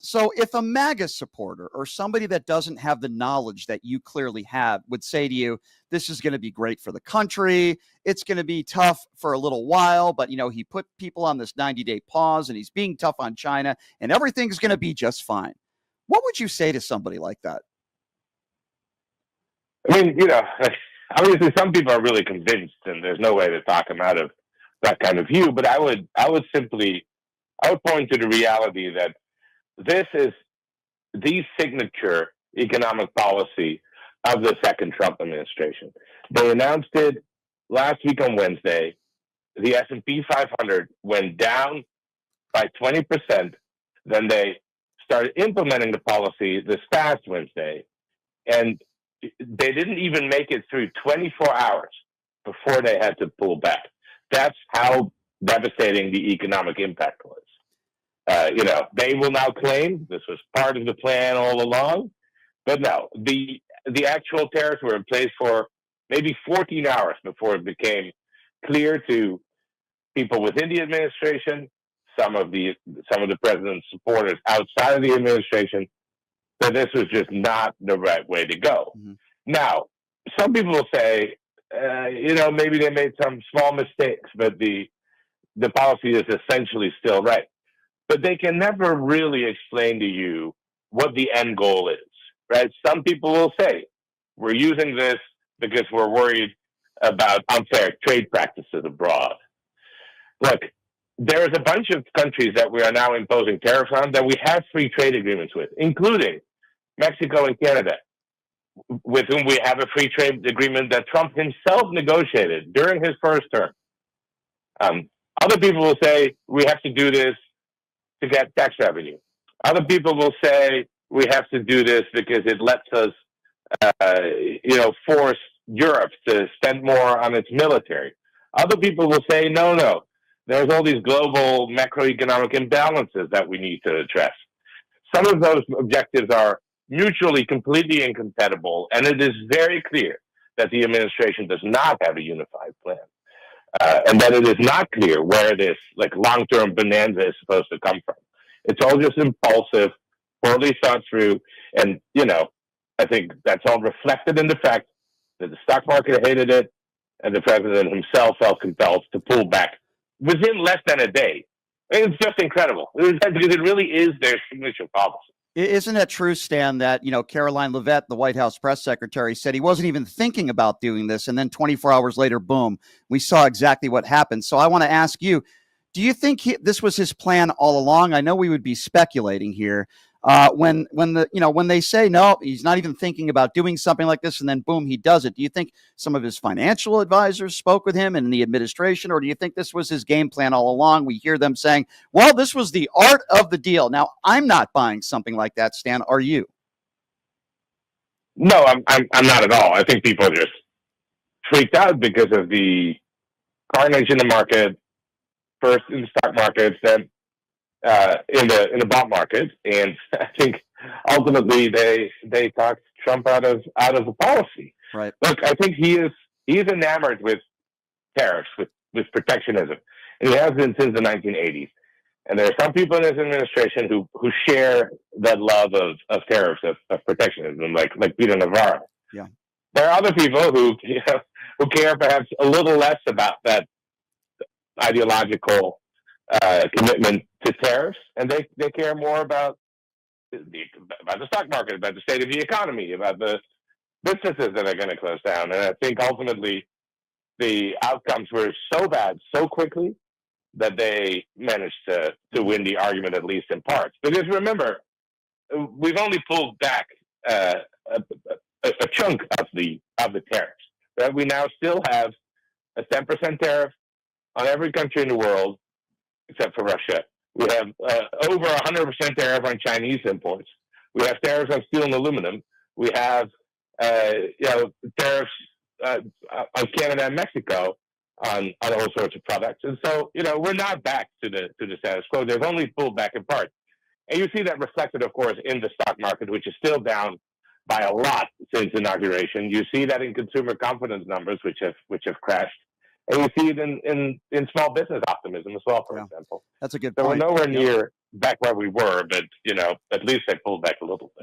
So if a MAGA supporter or somebody that doesn't have the knowledge that you clearly have would say to you, this is going to be great for the country. It's going to be tough for a little while, but he put people on this 90-day pause and he's being tough on China and everything's going to be just fine. What would you say to somebody like that? I mean, obviously some people are really convinced and there's no way to talk them out of that kind of view, but I would point to the reality that this is the signature economic policy of the second Trump administration. They announced it last week on Wednesday. The S&P 500 went down by 20%. Then they started implementing the policy this past Wednesday. And they didn't even make it through 24 hours before they had to pull back. That's how devastating the economic impact was. They will now claim this was part of the plan all along, but no, the actual tariffs were in place for maybe 14 hours before it became clear to people within the administration, some of the president's supporters outside of the administration, that this was just not the right way to go. Mm-hmm. Now, some people will say, maybe they made some small mistakes, but the policy is essentially still right. But they can never really explain to you what the end goal is, right? Some people will say, we're using this because we're worried about unfair trade practices abroad. Look, there is a bunch of countries that we are now imposing tariffs on that we have free trade agreements with, including Mexico and Canada, with whom we have a free trade agreement that Trump himself negotiated during his first term. Other people will say we have to do this to get tax revenue. Other people will say we have to do this because it lets us, force Europe to spend more on its military. Other people will say, no, there's all these global macroeconomic imbalances that we need to address. Some of those objectives are mutually completely incompatible, and it is very clear that the administration does not have a unified plan. And that it is not clear where this long-term bonanza is supposed to come from. It's all just impulsive, poorly thought through, and I think that's all reflected in the fact that the stock market hated it, and the president himself felt compelled to pull back within less than a day. I mean, it's just incredible because it really is their signature policy. Isn't it true, Stan, that, Caroline Leavitt, the White House press secretary, said he wasn't even thinking about doing this. And then 24 hours later, boom, we saw exactly what happened. So I want to ask you, do you think this was his plan all along? I know we would be speculating here. When they say, no, he's not even thinking about doing something like this, and then boom, he does it. Do you think some of his financial advisors spoke with him and the administration, or do you think this was his game plan all along? We hear them saying, well, this was the art of the deal. Now, I'm not buying something like that, Stan. Are you? No, I'm not at all. I think people are just freaked out because of the carnage in the market, first in the stock markets, then in the bond market, and I think ultimately they talked Trump out of the policy. Right. Look, I think he's enamored with tariffs, with protectionism, and he has been since the 1980s. And there are some people in his administration who share that love of tariffs, of protectionism, like Peter Navarro. Yeah. There are other people who care perhaps a little less about that ideological commitment to tariffs, and they care more about the stock market, about the state of the economy, about the businesses that are going to close down. And I think ultimately the outcomes were so bad so quickly that they managed to win the argument, at least in parts. Because remember, we've only pulled back a chunk of the tariffs. Right? We now still have a 10% tariff on every country in the world except for Russia. We have over 100% tariff on Chinese imports. We have tariffs on steel and aluminum. We have tariffs on Canada and Mexico on all sorts of products. And so, we're not back to the status quo. They've only pulled back in part. And you see that reflected, of course, in the stock market, which is still down by a lot since inauguration. You see that in consumer confidence numbers, which have crashed. And you see it in small business optimism as well, for example. That's a good point. So we're nowhere near back where we were, but at least they pulled back a little bit.